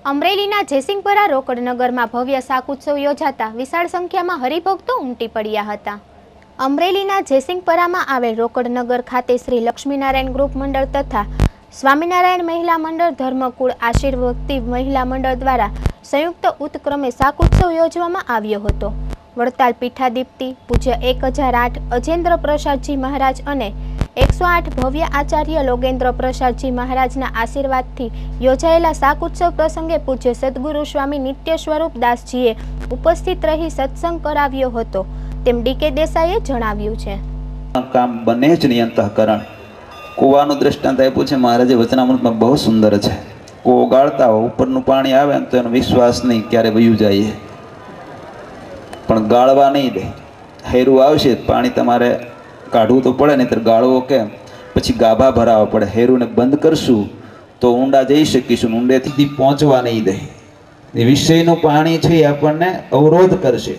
અમરેલીના જયસિંહપરા રોકડનગરમાં ભવ્ય શાક ઉત્સવ યોજાતા વિશાળ સંખ્યામાં હરિભક્તો ઉમટી પડ્યા હતા। અમરેલીના જયસિંહપરામાં આવેલ રોકડનગર ખાતે શ્રી લક્ષ્મીનારાયણ ગ્રુપ મંડળ તથા સ્વામિનારાયણ મહિલા મંડળ ધર્મકુળ આશીર્વક્તિ મહિલા મંડળ દ્વારા સંયુક્ત ઉપક્રમે શાક ઉત્સવ યોજવામાં આવ્યો હતો। વડતાલ પીઠાદીપ્તિ પૂજ્ય 1008 અજેન્દ્ર પ્રસાદજી મહારાજ અને 108 ભવ્ય આચાર્ય લોગેન્દ્ર પ્રસાદજી મહારાજના આશીર્વાદથી યોજાયેલા શાક ઉત્સવ પ્રસંગે પૂજ્ય સદગુરુ સ્વામી નિત્ય સ્વરૂપ દાસજીએ ઉપસ્થિત રહી સત્સંગ કરાવ્યો હતો તેમ ડીકે દેસાઈએ જણાવ્યું છે। કામ બને જ નહીં અંતઃકરણ કુવાનું દ્રષ્ટાંત આપ્યું છે મહારાજે વચનામૃતમાં બહુ સુંદર છે। કૂવો ગાળતા હોય ઉપરનું પાણી આવે ને તો એનો વિશ્વાસ નહીં ક્યારે વયું જાય પણ ગાળવા નહીં દે। હેરું આવશે પાણી તમારે કાઢવું તો પડે નહીં તો ગાળવો કેમ પછી ગાભા ભરાવા પડે। હેરુને બંધ કરશું તો ઊંડા જઈ શકીશું, ઊંડેથી પહોંચવા નહીં દે। એ વિષયનું પાણી છે એ આપણને અવરોધ કરશે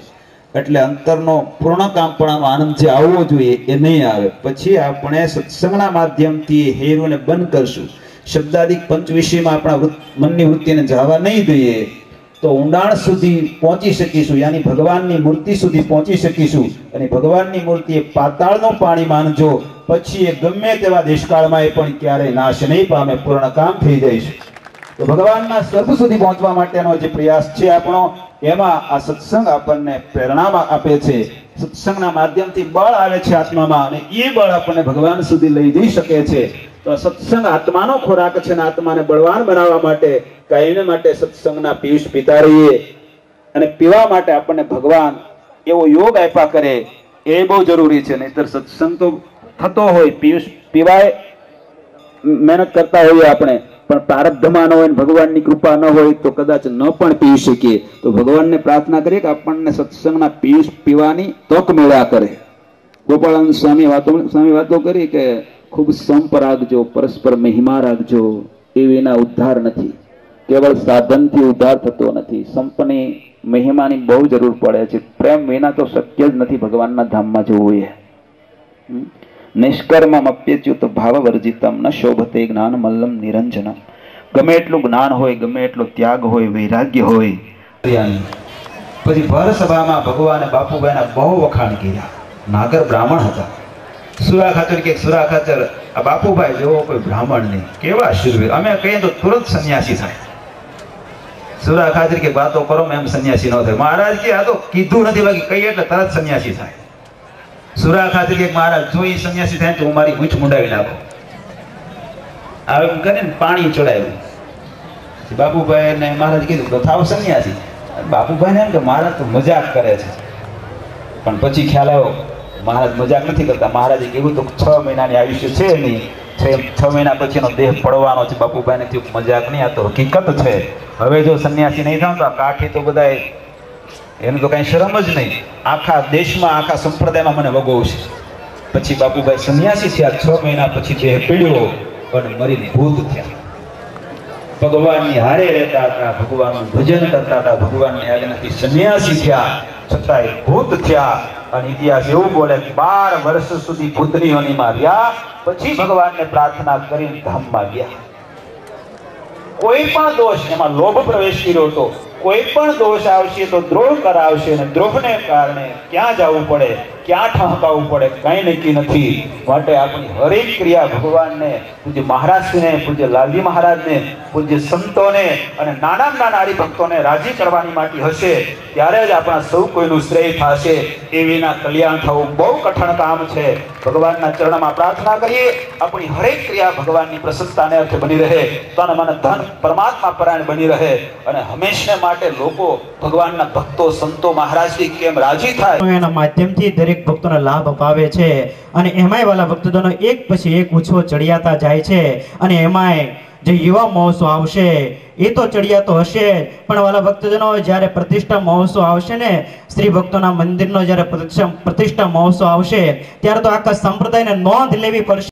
એટલે અંતરનો પૂર્ણકામપણાનો આનંદ જે આવવો જોઈએ એ નહીં આવે। પછી આપણે સત્સંગના માધ્યમથી હેરુને બંધ કરશું, શબ્દાદિક પંચ વિષયમાં આપણા મનની વૃત્તિને જવા નહીં દઈએ તો ઊંડાણ સુધી પહોંચી શકીશું, યાની ભગવાનની મૂર્તિ સુધી પહોંચી શકીશું। અને ભગવાનની મૂર્તિ એ પાતાળનું પાણી માનજો, પછી એ ગમે તેવા દેશકાળમાં એ પણ ક્યારેય નાશ નહીં પામે, પૂર્ણ કામ થઈ જઈશ। તો ભગવાનના સ્વરૂપ સુધી પહોંચવા માટેનો જે પ્રયાસ છે આપણો, એમાં આ સત્સંગ આપણને પ્રેરણા આપે છે। સત્સંગના માધ્યમથી બળ આવે છે આત્મામાં અને એ બળ આપણને ભગવાન સુધી લઈ જઈ શકે છે। તો સત્સંગ આત્માનો ખોરાક છે અને આત્માને બળવાન બનાવવા માટે કાયમ માટે સત્સંગના પીયુષ પીતા રહીએ અને પીવા માટે આપણને ભગવાન એવો યોગ આપ્યા કરે એ બહુ જરૂરી છે। નહીંતર સત્સંગ તો થતો હોય, પીયુષ પીવાય, મહેનત કરતા હોઈએ આપણે, પણ પ્રારબ્ધમાં ન હોય, ભગવાનની કૃપા ન હોય તો કદાચ ન પણ પી શકીએ। તો ભગવાનને પ્રાર્થના કરીએ કે આપણને સત્સંગના પીયુષ પીવાની તક મળ્યા કરે। ગોપાળાનંદ સ્વામી વાતો કરી કે ખૂબ સંપ રાખજો, પરસ્પર મહિમા રાખજો, એ વિના ઉદ્ધાર નથી। કેવળ સાધનથી ઉદ્ધાર થતો નથી, સંપની મહિમાની બહુ જરૂર પડે છે। પ્રેમ વિના તો શક્ય જ નથી ભગવાનના ધામમાં જવું। એ નિષ્કર્મમ અપ્યચ્યુત ભાવવર્જિતમ ન શોભતે જ્ઞાન મલ્લમ નિરંજનમ। ગમે એટલું જ્ઞાન હોય, ગમે એટલો ત્યાગ હોય, વૈરાગ્ય હોય। પછી ભર સભામાં ભગવાને બાપુભાઈના બહુ વખાણ કર્યા। નાગર બ્રાહ્મણ હતા, સુરા ખાચર કે સુરા ખાચર આ બાપુભાઈ જેવો કોઈ બ્રાહ્મણ નહીં, કેવા શૂરવીર, અમે કહીએ તો તુરંત સંન્યાસી થાય। સુરા ખાચર કે વાતો કરો એમ સંન્યાસી ન થાય। મહારાજ કે આ તો કીધું નથી, બાકી કહીએ એટલે તરત સંન્યાસી થાય। સુરા ખાચર કે મહારાજ જો એ સંન્યાસી થાય તો હું મારી મૂછ મુંડાવી નાખો। આવે એમ કરીને પાણી ચડાવ્યું। બાપુભાઈ ને મહારાજ કીધું તો થાવ સંન્યાસી। બાપુભાઈ ને એમ કે મહારાજ તો મજાક કરે છે, પણ પછી ખ્યાલ આવ્યો મહારાજ મજાક નથી કરતા। મહારાજે કીધું તો 6 મહિનાની આયુષ્ય છે નહીં, 6 મહિના પછી એનો દેહ પડવાનો છે। બાપુભાઈને થયું મજાક નહીં, આ તો હકીકત છે। હવે જો સંન્યાસી નહીં થાવ તો આ કાઠી તો બધા એને તો કઈ શરમ જ નહીં, આખા દેશમાં આખા સંપ્રદાયમાં મને વગોવશે। પછી બાપુભાઈ સંન્યાસી થયા, 6 મહિના પછી દેહ પીડ્યો અને મરી ભૂત થયા। ભગવાનની હારે રહેતા હતા, ભગવાનનું ભજન કરતા હતા, ભગવાનની આજ્ઞાથી સંન્યાસી થયા, છતાંય ભૂત થયા। અને ઇતિહાસ એવું બોલે 12 વર્ષ સુધી ભૂતની યોનિમાં રહ્યા, પછી ભગવાનને પ્રાર્થના કરીને ધામમાં ગયા। કોઈ પણ દોષ, એમાં લોભ પ્રવેશ કર્યો હતો, કોઈ પણ દોષ આવશે તો દ્રોહ કરાવશે, અને દ્રોહને કારણે ક્યાં જવું પડે, ક્યાં ઠહકાવવું પડે કઈ નક્કી નથી। માટે આપણી હરેક ક્રિયા ભગવાનને, પૂજ્ય મહારાજને, પૂજ્ય લાલજી મહારાજને, પૂજ્ય સંતોને અને નાના હરિભક્તોને રાજી કરવાની માટે હશે, ત્યારે જ આપણા સૌ કોઈનું શ્રેય થશે। એ વિના કલ્યાણ થવું બહુ કઠણ કામ છે। ભગવાનના ચરણમાં પ્રાર્થના કરીએ આપણી હરેક ક્રિયા ભગવાનની પ્રસન્નતાને અર્થે બની રહે, તન મન ધન પરમાત્મા પરાયણ બની રહે, અને હંમેશા માટે લોકો ભગવાનના ભક્તો સંતો મહારાજથી કેમ રાજી થાય એના માધ્યમથી દરેક ભક્તોને લાભ અપાવે છે। અને એમાંય વાલા ભક્તજનો એક પછી એક ઉછો ચડિયાતા જાય છે। અને એમાંય જે યુવા મહોત્સવ આવશે એ તો ચડિયાતો હશે, પણ વાલા ભક્તજનો જ્યારે પ્રતિષ્ઠા મહોત્સવ આવશે ને, શ્રી ભક્તોના મંદિરનો જ્યારે પ્રતિષ્ઠા મહોત્સવ આવશે ત્યારે તો આખા સંપ્રદાયને નોંધ લેવી પડશે।